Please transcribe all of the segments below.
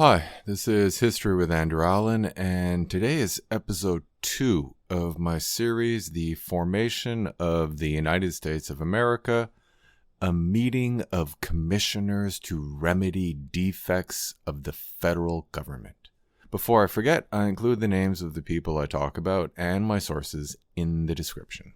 Hi, this is History with Andrew Allen, and today is episode 2 of my series, The Formation of the United States of America, a meeting of commissioners to remedy defects of the federal government. Before I forget, I include the names of the people I talk about and my sources in the description.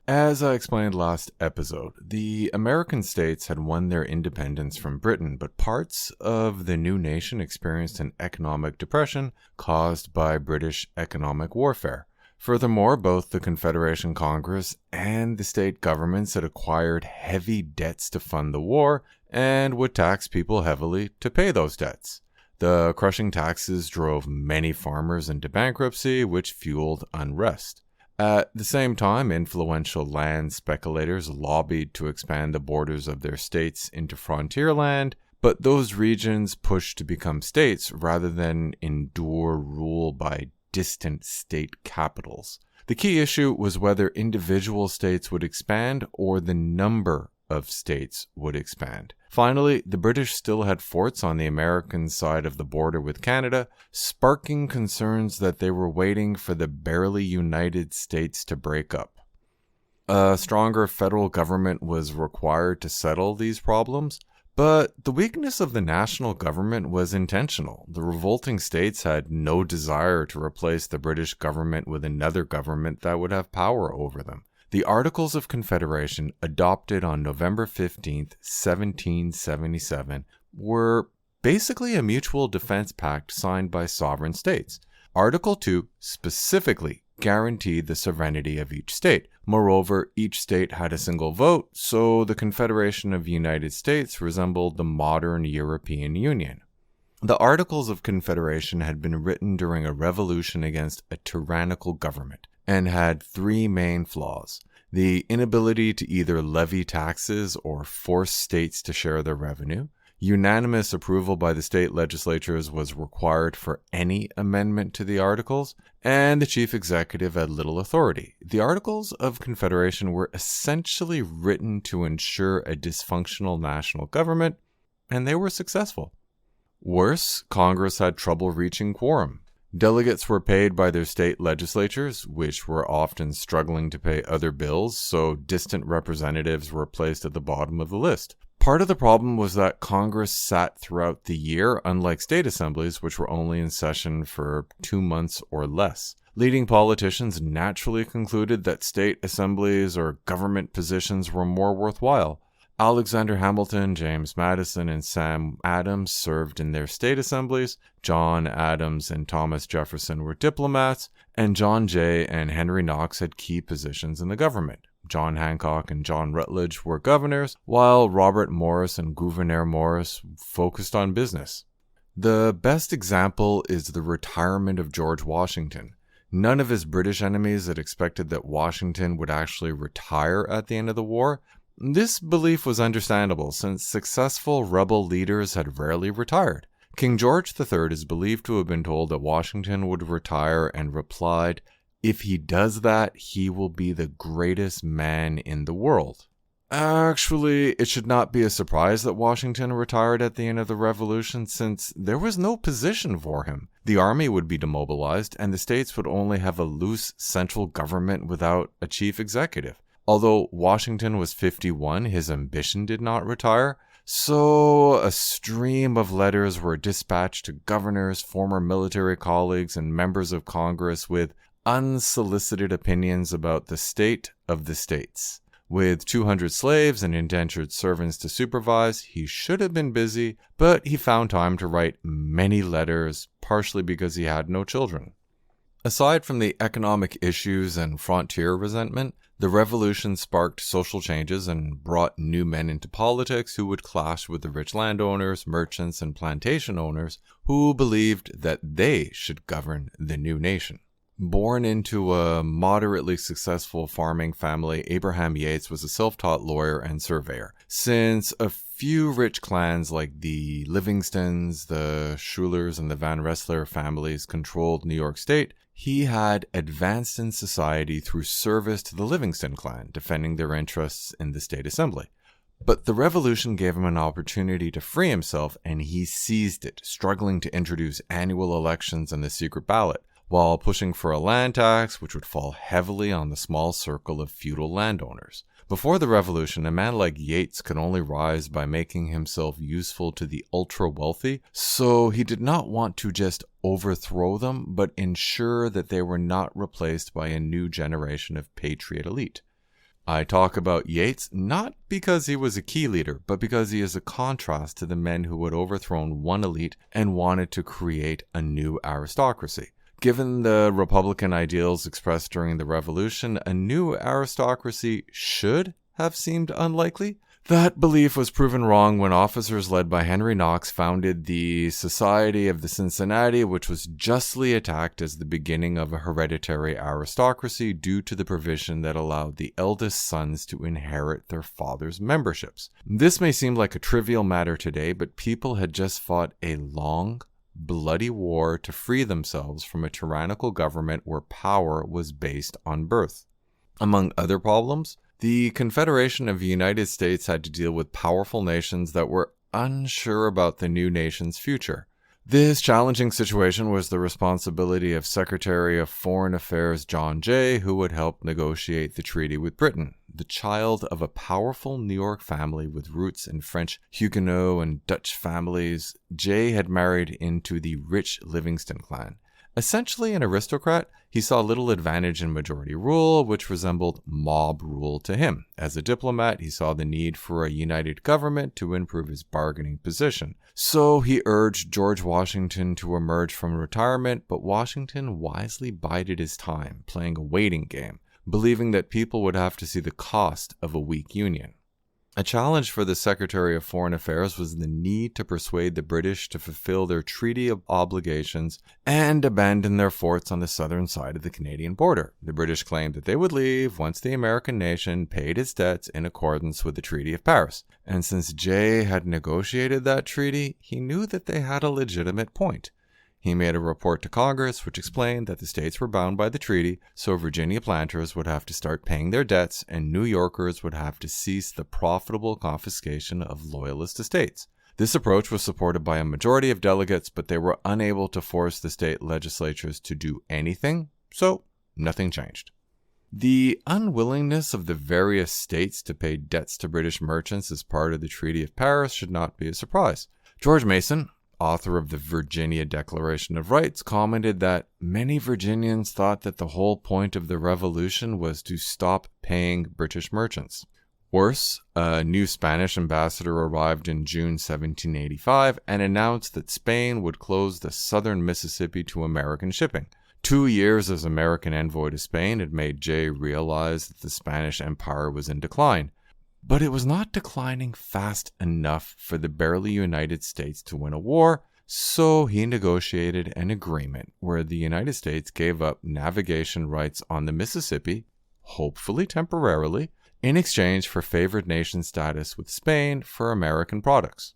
As I explained last episode, the American states had won their independence from Britain, but parts of the new nation experienced an economic depression caused by British economic warfare. Furthermore, both the Confederation Congress and the state governments had acquired heavy debts to fund the war and would tax people heavily to pay those debts. The crushing taxes drove many farmers into bankruptcy, which fueled unrest. At the same time, influential land speculators lobbied to expand the borders of their states into frontier land, but those regions pushed to become states rather than endure rule by distant state capitals. The key issue was whether individual states would expand or the number of states would expand. Finally, the British still had forts on the American side of the border with Canada, sparking concerns that they were waiting for the barely united states to break up. A stronger federal government was required to settle these problems, but the weakness of the national government was intentional. The revolting states had no desire to replace the British government with another government that would have power over them. The Articles of Confederation, adopted on November 15, 1777, were basically a mutual defense pact signed by sovereign states. Article 2 specifically guaranteed the sovereignty of each state. Moreover, each state had a single vote, so the Confederation of the United States resembled the modern European Union. The Articles of Confederation had been written during a revolution against a tyrannical government and had three main flaws: the inability to either levy taxes or force states to share their revenue. Unanimous approval by the state legislatures was required for any amendment to the Articles, and the chief executive had little authority. The Articles of Confederation were essentially written to ensure a dysfunctional national government, and they were successful. Worse, Congress had trouble reaching quorum. Delegates were paid by their state legislatures, which were often struggling to pay other bills, so distant representatives were placed at the bottom of the list. Part of the problem was that Congress sat throughout the year, unlike state assemblies, which were only in session for 2 months or less. Leading politicians naturally concluded that state assemblies or government positions were more worthwhile. Alexander Hamilton, James Madison, and Sam Adams served in their state assemblies. John Adams and Thomas Jefferson were diplomats, and John Jay and Henry Knox had key positions in the government. John Hancock and John Rutledge were governors, while Robert Morris and Gouverneur Morris focused on business. The best example is the retirement of George Washington. None of his British enemies had expected that Washington would actually retire at the end of the war. This belief was understandable, since successful rebel leaders had rarely retired. King George III is believed to have been told that Washington would retire and replied, "If he does that, he will be the greatest man in the world." Actually, it should not be a surprise that Washington retired at the end of the Revolution, since there was no position for him. The army would be demobilized, and the states would only have a loose central government without a chief executive. Although Washington was 51, his ambition did not retire, so a stream of letters were dispatched to governors, former military colleagues, and members of Congress with unsolicited opinions about the state of the states. With 200 slaves and indentured servants to supervise, he should have been busy, but he found time to write many letters, partially because he had no children. Aside from the economic issues and frontier resentment, the revolution sparked social changes and brought new men into politics who would clash with the rich landowners, merchants, and plantation owners who believed that they should govern the new nation. Born into a moderately successful farming family, Abraham Yates was a self-taught lawyer and surveyor. Since a few rich clans like the Livingstons, the Schulers, and the Van Rensselaer families controlled New York State, he had advanced in society through service to the Livingston clan, defending their interests in the state assembly. But the revolution gave him an opportunity to free himself, and he seized it, struggling to introduce annual elections and the secret ballot, while pushing for a land tax which would fall heavily on the small circle of feudal landowners. Before the revolution, a man like Yeats could only rise by making himself useful to the ultra-wealthy, so he did not want to just overthrow them, but ensure that they were not replaced by a new generation of patriot elite. I talk about Yeats not because he was a key leader, but because he is a contrast to the men who had overthrown one elite and wanted to create a new aristocracy. Given the Republican ideals expressed during the Revolution, a new aristocracy should have seemed unlikely. That belief was proven wrong when officers led by Henry Knox founded the Society of the Cincinnati, which was justly attacked as the beginning of a hereditary aristocracy due to the provision that allowed the eldest sons to inherit their father's memberships. This may seem like a trivial matter today, but people had just fought a long, bloody war to free themselves from a tyrannical government where power was based on birth. Among other problems, the Confederation of the United States had to deal with powerful nations that were unsure about the new nation's future. This challenging situation was the responsibility of Secretary of Foreign Affairs John Jay, who would help negotiate the treaty with Britain. The child of a powerful New York family with roots in French Huguenot and Dutch families, Jay had married into the rich Livingston clan. Essentially an aristocrat, he saw little advantage in majority rule, which resembled mob rule to him. As a diplomat, he saw the need for a united government to improve his bargaining position. So he urged George Washington to emerge from retirement, but Washington wisely bided his time, playing a waiting game, believing that people would have to see the cost of a weak union. A challenge for the Secretary of Foreign Affairs was the need to persuade the British to fulfill their treaty obligations and abandon their forts on the southern side of the Canadian border. The British claimed that they would leave once the American nation paid its debts in accordance with the Treaty of Paris. And since Jay had negotiated that treaty, he knew that they had a legitimate point. He made a report to Congress which explained that the states were bound by the treaty, so Virginia planters would have to start paying their debts and New Yorkers would have to cease the profitable confiscation of Loyalist estates. This approach was supported by a majority of delegates, but they were unable to force the state legislatures to do anything, so nothing changed. The unwillingness of the various states to pay debts to British merchants as part of the Treaty of Paris should not be a surprise. George Mason, author of the Virginia Declaration of Rights, commented that many Virginians thought that the whole point of the Revolution was to stop paying British merchants. Worse, a new Spanish ambassador arrived in June 1785 and announced that Spain would close the southern Mississippi to American shipping. 2 years as American envoy to Spain had made Jay realize that the Spanish Empire was in decline. But it was not declining fast enough for the barely united states to win a war, so he negotiated an agreement where the United States gave up navigation rights on the Mississippi, hopefully temporarily, in exchange for favored nation status with Spain for American products.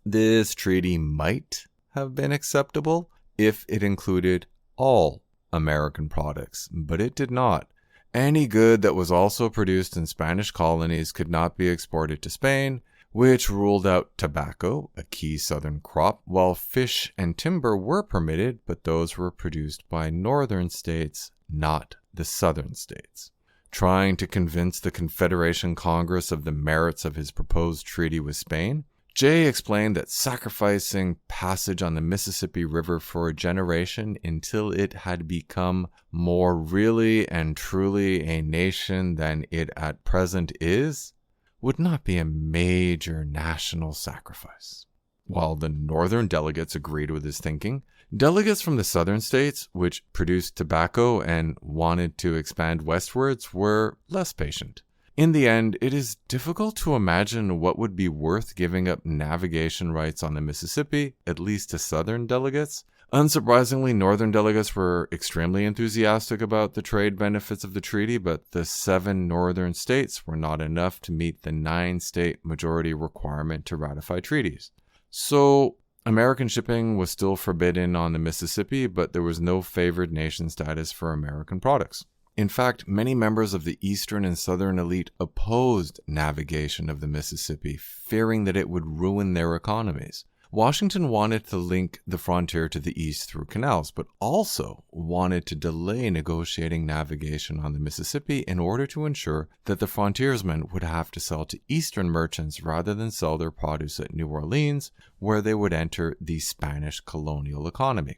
This treaty might have been acceptable if it included all American products, but it did not. Any good that was also produced in Spanish colonies could not be exported to Spain, which ruled out tobacco, a key southern crop, while fish and timber were permitted, but those were produced by northern states, not the southern states. Trying to convince the Confederation Congress of the merits of his proposed treaty with Spain, Jay explained that sacrificing passage on the Mississippi River for a generation until it had become more really and truly a nation than it at present is would not be a major national sacrifice. While the northern delegates agreed with his thinking, delegates from the southern states, which produced tobacco and wanted to expand westwards, were less patient. In the end, it is difficult to imagine what would be worth giving up navigation rights on the Mississippi, at least to southern delegates. Unsurprisingly, northern delegates were extremely enthusiastic about the trade benefits of the treaty, but the 7 northern states were not enough to meet the 9-state majority requirement to ratify treaties. So, American shipping was still forbidden on the Mississippi, but there was no favored nation status for American products. In fact, many members of the eastern and southern elite opposed navigation of the Mississippi, fearing that it would ruin their economies. Washington wanted to link the frontier to the east through canals, but also wanted to delay negotiating navigation on the Mississippi in order to ensure that the frontiersmen would have to sell to eastern merchants rather than sell their produce at New Orleans, where they would enter the Spanish colonial economy.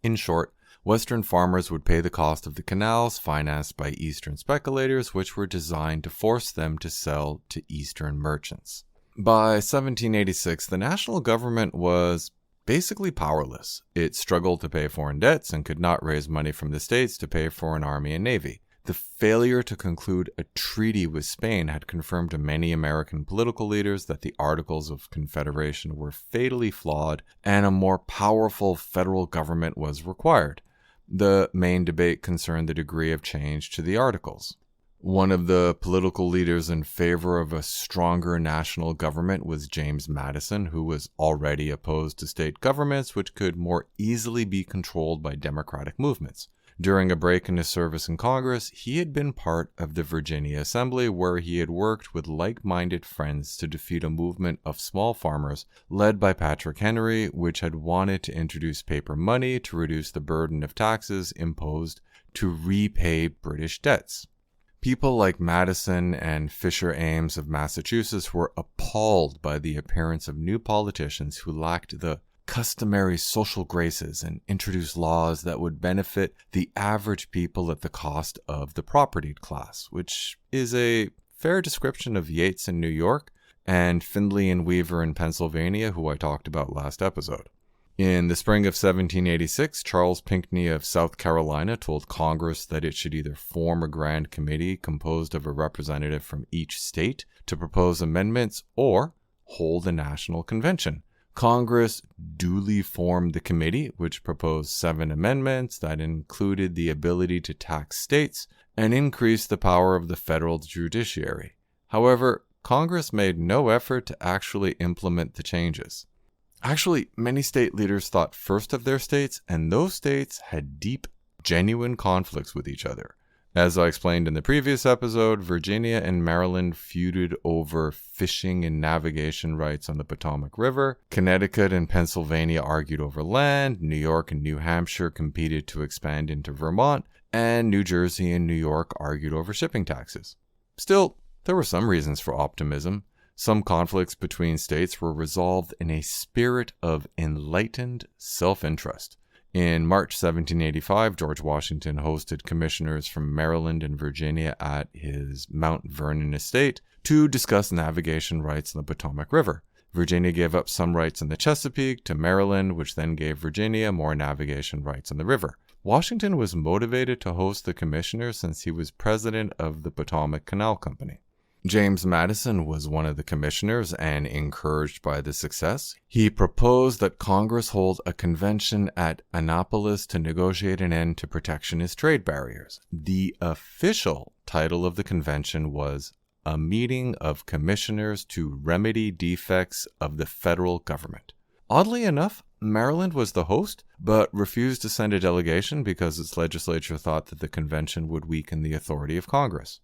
In short, Western farmers would pay the cost of the canals financed by Eastern speculators, which were designed to force them to sell to Eastern merchants. By 1786, the national government was basically powerless. It struggled to pay foreign debts and could not raise money from the states to pay for an army and navy. The failure to conclude a treaty with Spain had confirmed to many American political leaders that the Articles of Confederation were fatally flawed and a more powerful federal government was required. The main debate concerned the degree of change to the Articles. One of the political leaders in favor of a stronger national government was James Madison, who was already opposed to state governments which could more easily be controlled by democratic movements. During a break in his service in Congress, he had been part of the Virginia Assembly, where he had worked with like-minded friends to defeat a movement of small farmers led by Patrick Henry, which had wanted to introduce paper money to reduce the burden of taxes imposed to repay British debts. People like Madison and Fisher Ames of Massachusetts were appalled by the appearance of new politicians who lacked the customary social graces and introduced laws that would benefit the average people at the cost of the propertied class, which is a fair description of Yates in New York and Findlay and Weaver in Pennsylvania, who I talked about last episode. In the spring of 1786, Charles Pinckney of South Carolina told Congress that it should either form a grand committee composed of a representative from each state to propose amendments or hold a national convention. Congress duly formed the committee, which proposed 7 amendments that included the ability to tax states and increase the power of the federal judiciary. However, Congress made no effort to actually implement the changes. Actually, many state leaders thought first of their states, and those states had deep, genuine conflicts with each other. As I explained in the previous episode, Virginia and Maryland feuded over fishing and navigation rights on the Potomac River. Connecticut and Pennsylvania argued over land. New York and New Hampshire competed to expand into Vermont. And New Jersey and New York argued over shipping taxes. Still, there were some reasons for optimism. Some conflicts between states were resolved in a spirit of enlightened self-interest. In March 1785, George Washington hosted commissioners from Maryland and Virginia at his Mount Vernon estate to discuss navigation rights on the Potomac River. Virginia gave up some rights in the Chesapeake to Maryland, which then gave Virginia more navigation rights on the river. Washington was motivated to host the commissioners since he was president of the Potomac Canal Company. James Madison was one of the commissioners, and encouraged by the success, he proposed that Congress hold a convention at Annapolis to negotiate an end to protectionist trade barriers. The official title of the convention was A Meeting of Commissioners to Remedy Defects of the Federal Government. Oddly enough, Maryland was the host, but refused to send a delegation because its legislature thought that the convention would weaken the authority of Congress.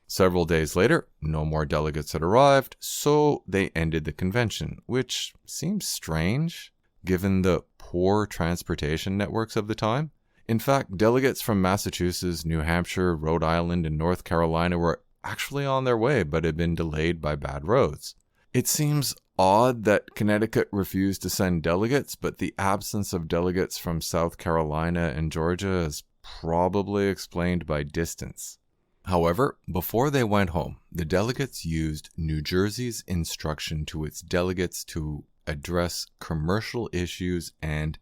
Several days later, no more delegates had arrived, so they ended the convention, which seems strange, given the poor transportation networks of the time. In fact, delegates from Massachusetts, New Hampshire, Rhode Island, and North Carolina were actually on their way, but had been delayed by bad roads. It seems odd that Connecticut refused to send delegates, but the absence of delegates from South Carolina and Georgia is probably explained by distance. However, before they went home, the delegates used New Jersey's instruction to its delegates to address commercial issues and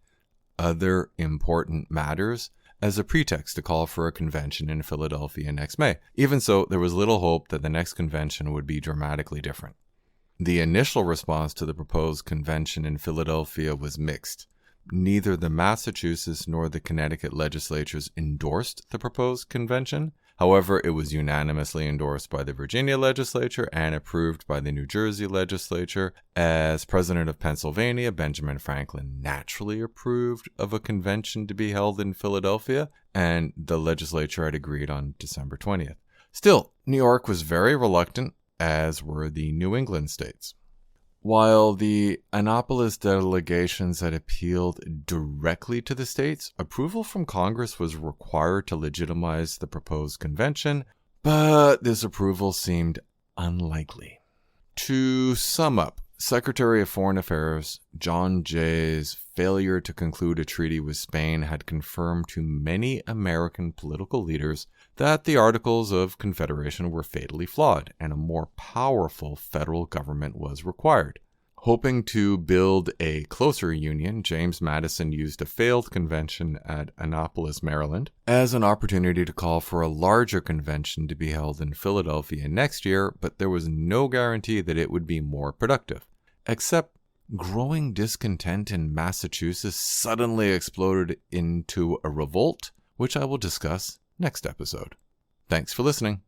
other important matters as a pretext to call for a convention in Philadelphia next May. Even so, there was little hope that the next convention would be dramatically different. The initial response to the proposed convention in Philadelphia was mixed. Neither the Massachusetts nor the Connecticut legislatures endorsed the proposed convention. However, it was unanimously endorsed by the Virginia legislature and approved by the New Jersey legislature. As president of Pennsylvania, Benjamin Franklin naturally approved of a convention to be held in Philadelphia, and the legislature had agreed on December 20th. Still, New York was very reluctant, as were the New England states. While the Annapolis delegations had appealed directly to the states, approval from Congress was required to legitimize the proposed convention, but this approval seemed unlikely. To sum up, Secretary of Foreign Affairs John Jay's failure to conclude a treaty with Spain had confirmed to many American political leaders that the Articles of Confederation were fatally flawed and a more powerful federal government was required. Hoping to build a closer union, James Madison used a failed convention at Annapolis, Maryland, as an opportunity to call for a larger convention to be held in Philadelphia next year, but there was no guarantee that it would be more productive. Except growing discontent in Massachusetts suddenly exploded into a revolt, which I will discuss next episode. Thanks for listening.